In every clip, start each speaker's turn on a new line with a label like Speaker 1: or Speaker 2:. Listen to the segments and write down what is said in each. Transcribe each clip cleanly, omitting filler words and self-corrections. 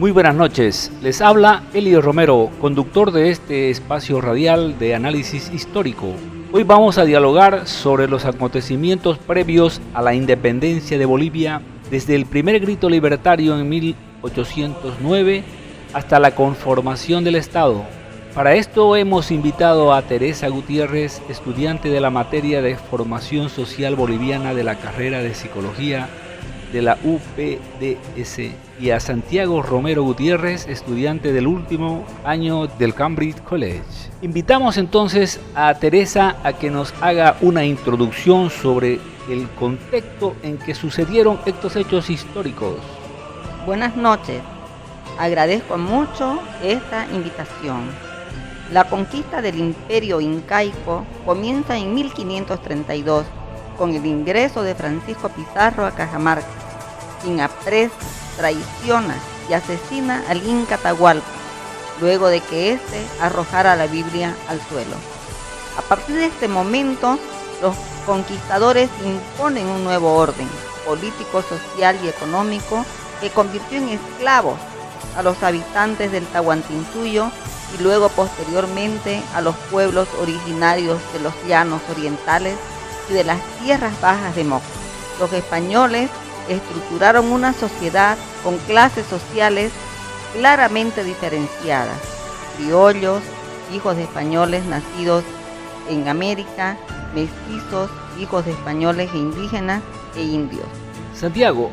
Speaker 1: Muy buenas noches, les habla Elio Romero, conductor de este espacio radial de análisis histórico. Hoy vamos a dialogar sobre los acontecimientos previos a la independencia de Bolivia, desde el primer grito libertario en 1809 hasta la conformación del Estado. Para esto hemos invitado a Teresa Gutiérrez, estudiante de la materia de Formación Social Boliviana de la carrera de Psicología de la UPDS, y a Santiago Romero Gutiérrez, estudiante del último año del Cambridge College. Invitamos entonces a Teresa a que nos haga una introducción sobre el contexto en que sucedieron estos hechos históricos.
Speaker 2: Buenas noches, agradezco mucho esta invitación. La conquista del Imperio Incaico comienza en 1532 con el ingreso de Francisco Pizarro a Cajamarca, quien apresa, traiciona y asesina al Inca Atahualpa, luego de que éste arrojara la Biblia al suelo. A partir de este momento, los conquistadores imponen un nuevo orden político, social y económico que convirtió en esclavos a los habitantes del Tahuantinsuyo y luego posteriormente a los pueblos originarios de los llanos orientales y de las tierras bajas de Moca. Los españoles estructuraron una sociedad con clases sociales claramente diferenciadas: criollos, hijos de españoles nacidos en América, mestizos, hijos de españoles e indígenas e indios.
Speaker 1: Santiago,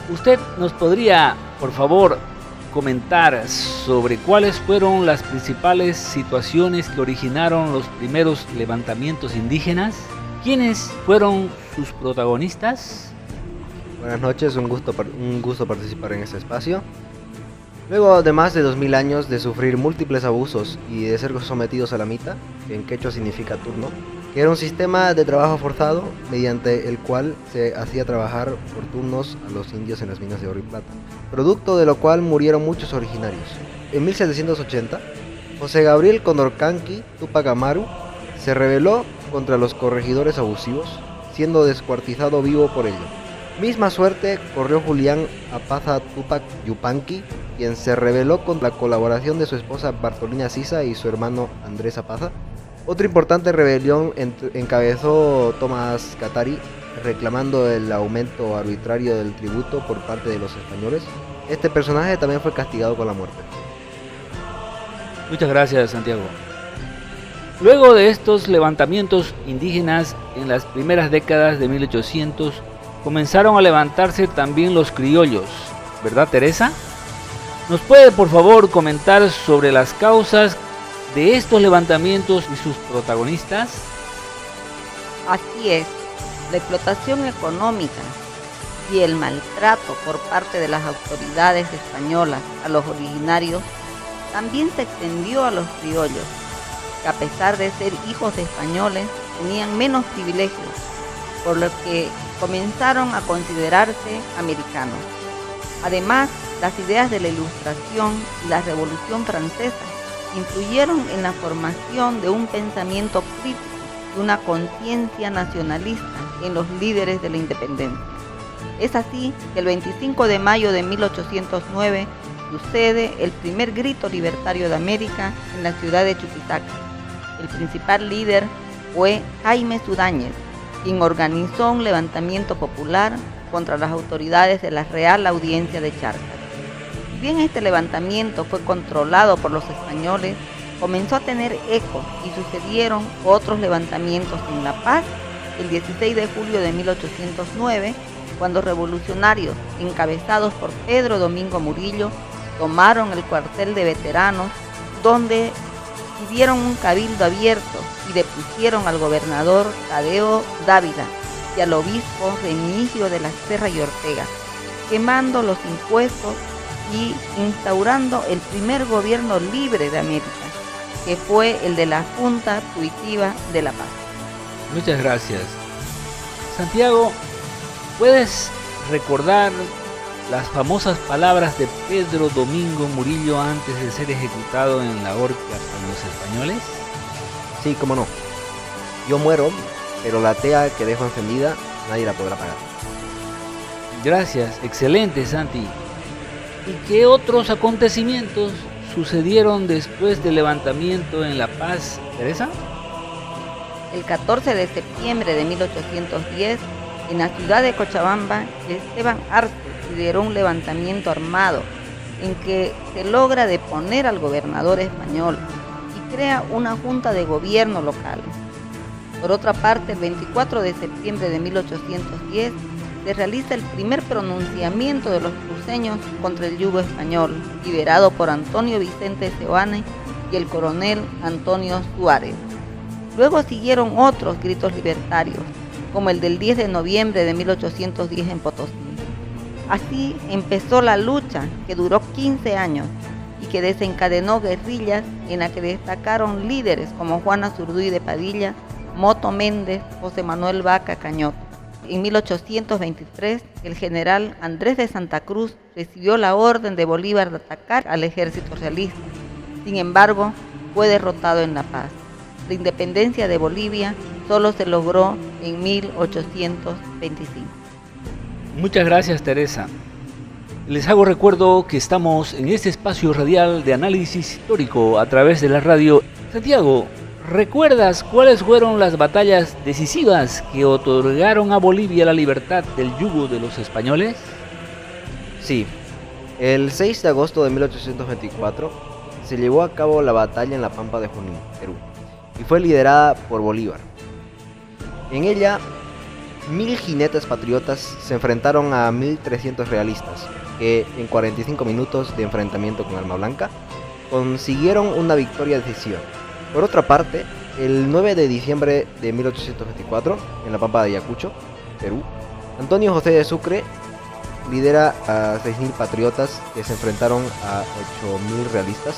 Speaker 1: ¿usted nos podría, por favor, comentar sobre cuáles fueron las principales situaciones que originaron los primeros levantamientos indígenas? ¿Quiénes fueron sus protagonistas?
Speaker 3: Buenas noches, un gusto participar en este espacio. Luego de más de 2000 años de sufrir múltiples abusos y de ser sometidos a la mita, que en quechua significa turno, que era un sistema de trabajo forzado mediante el cual se hacía trabajar por turnos a los indios en las minas de oro y plata, producto de lo cual murieron muchos originarios. En 1780, José Gabriel Condorcanqui Túpac Amaru se rebeló contra los corregidores abusivos, siendo descuartizado vivo por ello. Misma suerte corrió Julián Apaza Túpac Yupanqui, quien se rebeló con la colaboración de su esposa Bartolina Sisa y su hermano Andrés Apaza. Otra importante rebelión encabezó Tomás Catari, reclamando el aumento arbitrario del tributo por parte de los españoles. Este personaje también fue castigado con la muerte.
Speaker 1: Muchas gracias, Santiago. Luego de estos levantamientos indígenas, en las primeras décadas de 1800, comenzaron a levantarse también los criollos, ¿verdad, Teresa? ¿Nos puede, por favor, comentar sobre las causas de estos levantamientos y sus protagonistas?
Speaker 2: Así es, la explotación económica y el maltrato por parte de las autoridades españolas a los originarios también se extendió a los criollos, que a pesar de ser hijos de españoles tenían menos privilegios, por lo que comenzaron a considerarse americanos. Además, las ideas de la Ilustración y la Revolución Francesa influyeron en la formación de un pensamiento crítico y una conciencia nacionalista en los líderes de la independencia. Es así que el 25 de mayo de 1809 sucede el primer grito libertario de América en la ciudad de Chuquisaca. El principal líder fue Jaime Sudáñez, quien organizó un levantamiento popular contra las autoridades de la Real Audiencia de Charcas. Si bien este levantamiento fue controlado por los españoles, comenzó a tener eco y sucedieron otros levantamientos en La Paz el 16 de julio de 1809, cuando revolucionarios encabezados por Pedro Domingo Murillo tomaron el cuartel de veteranos, donde pidieron un cabildo abierto y depusieron al gobernador Tadeo Dávila y al obispo Remigio de la Serra y Ortega, quemando los impuestos y instaurando el primer gobierno libre de América, que fue el de la Junta Tuitiva de La Paz.
Speaker 1: Muchas gracias. Santiago, ¿puedes recordar las famosas palabras de Pedro Domingo Murillo antes de ser ejecutado en la horca con los españoles?
Speaker 3: Sí, cómo no. Yo muero, pero la tea que dejo encendida nadie la podrá pagar.
Speaker 1: Gracias, excelente, Santi. ¿Y qué otros acontecimientos sucedieron después del levantamiento en La Paz, Teresa?
Speaker 2: El 14 de septiembre de 1810, en la ciudad de Cochabamba, Esteban Arce lideró un levantamiento armado en que se logra deponer al gobernador español y crea una junta de gobierno local. Por otra parte, el 24 de septiembre de 1810 se realiza el primer pronunciamiento de los cruceños contra el yugo español, liderado por Antonio Vicente Seoane y el coronel Antonio Suárez. Luego siguieron otros gritos libertarios, como el del 10 de noviembre de 1810 en Potosí. Así empezó la lucha, que duró 15 años y que desencadenó guerrillas en la que destacaron líderes como Juana Zurduy de Padilla, Moto Méndez, José Manuel Vaca Cañot. En 1823, el general Andrés de Santa Cruz recibió la orden de Bolívar de atacar al ejército realista. Sin embargo, fue derrotado en La Paz. La independencia de Bolivia solo se logró en 1825.
Speaker 1: Muchas gracias, Teresa. Les hago recuerdo que estamos en este espacio radial de análisis histórico a través de la radio. Santiago, ¿recuerdas cuáles fueron las batallas decisivas que otorgaron a Bolivia la libertad del yugo de los españoles?
Speaker 3: Sí, el 6 de agosto de 1824 se llevó a cabo la batalla en la Pampa de Junín, Perú, y fue liderada por Bolívar. En ella, 1000 jinetes patriotas se enfrentaron a 1300 realistas, que en 45 minutos de enfrentamiento con Arma Blanca consiguieron una victoria decisiva. Por otra parte, el 9 de diciembre de 1824, en la Pampa de Ayacucho, Perú, Antonio José de Sucre lidera a 6000 patriotas que se enfrentaron a 8000 realistas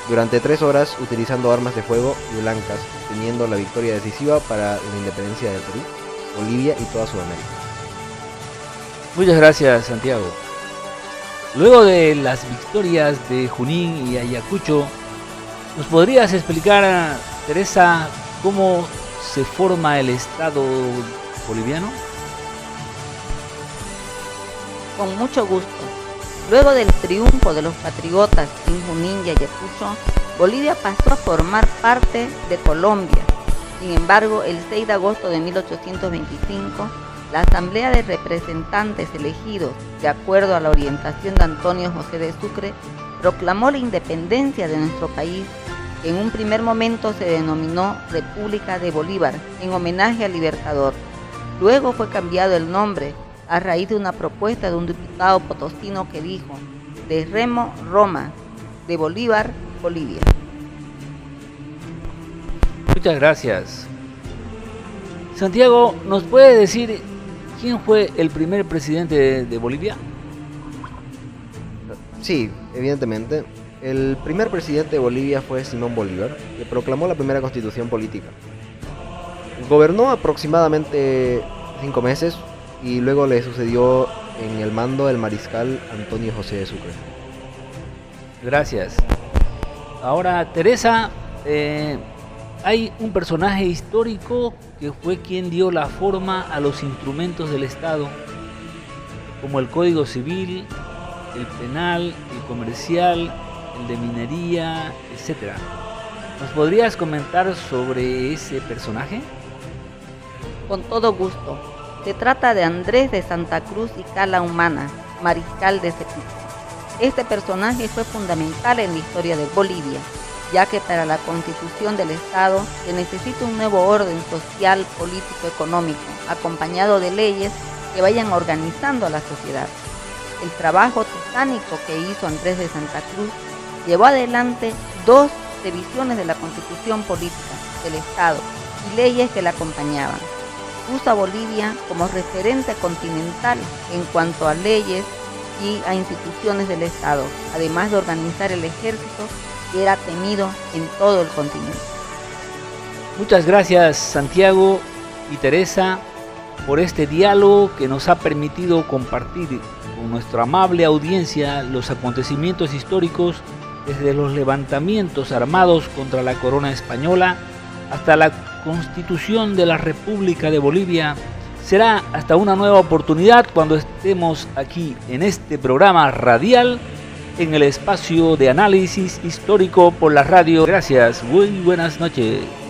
Speaker 3: durante 3 horas utilizando armas de fuego y blancas, obteniendo la victoria decisiva para la independencia del Perú, Bolivia y toda Sudamérica.
Speaker 1: Muchas gracias, Santiago. Luego de las victorias de Junín y Ayacucho, ¿nos podrías explicar, Teresa, cómo se forma el Estado boliviano?
Speaker 2: Con mucho gusto. Luego del triunfo de los patriotas en Junín y Ayacucho, Bolivia pasó a formar parte de Colombia. Sin embargo, el 6 de agosto de 1825, la Asamblea de Representantes elegidos, de acuerdo a la orientación de Antonio José de Sucre, proclamó la independencia de nuestro país, que en un primer momento se denominó República de Bolívar, en homenaje al Libertador. Luego fue cambiado el nombre a raíz de una propuesta de un diputado potosino que dijo: de Remo, Roma, de Bolívar, Bolivia.
Speaker 1: Muchas gracias. Santiago, ¿nos puede decir quién fue el primer presidente de Bolivia?
Speaker 3: Sí, evidentemente. El primer presidente de Bolivia fue Simón Bolívar, que proclamó la primera constitución política. Gobernó aproximadamente 5 meses y luego le sucedió en el mando el mariscal Antonio José de Sucre.
Speaker 1: Gracias. Ahora, Teresa, hay un personaje histórico que fue quien dio la forma a los instrumentos del Estado, como el Código Civil, el Penal, el Comercial, el de Minería, etc. ¿Nos podrías comentar sobre ese personaje?
Speaker 2: Con todo gusto. Se trata de Andrés de Santa Cruz y Cala Humana, mariscal de Cepico. Este personaje fue fundamental en la historia de Bolivia, ya que para la constitución del Estado se necesita un nuevo orden social, político, económico, acompañado de leyes que vayan organizando a la sociedad. El trabajo titánico que hizo Andrés de Santa Cruz llevó adelante 2 revisiones de la constitución política del Estado y leyes que la acompañaban. Puso a Bolivia como referente continental en cuanto a leyes y a instituciones del Estado, además de organizar el ejército, que era temido en todo el continente.
Speaker 1: Muchas gracias, Santiago y Teresa, por este diálogo que nos ha permitido compartir con nuestra amable audiencia los acontecimientos históricos desde los levantamientos armados contra la corona española hasta la constitución de la República de Bolivia. Será hasta una nueva oportunidad cuando estemos aquí en este programa radial en el espacio de análisis histórico por la radio. Gracias, muy buenas noches.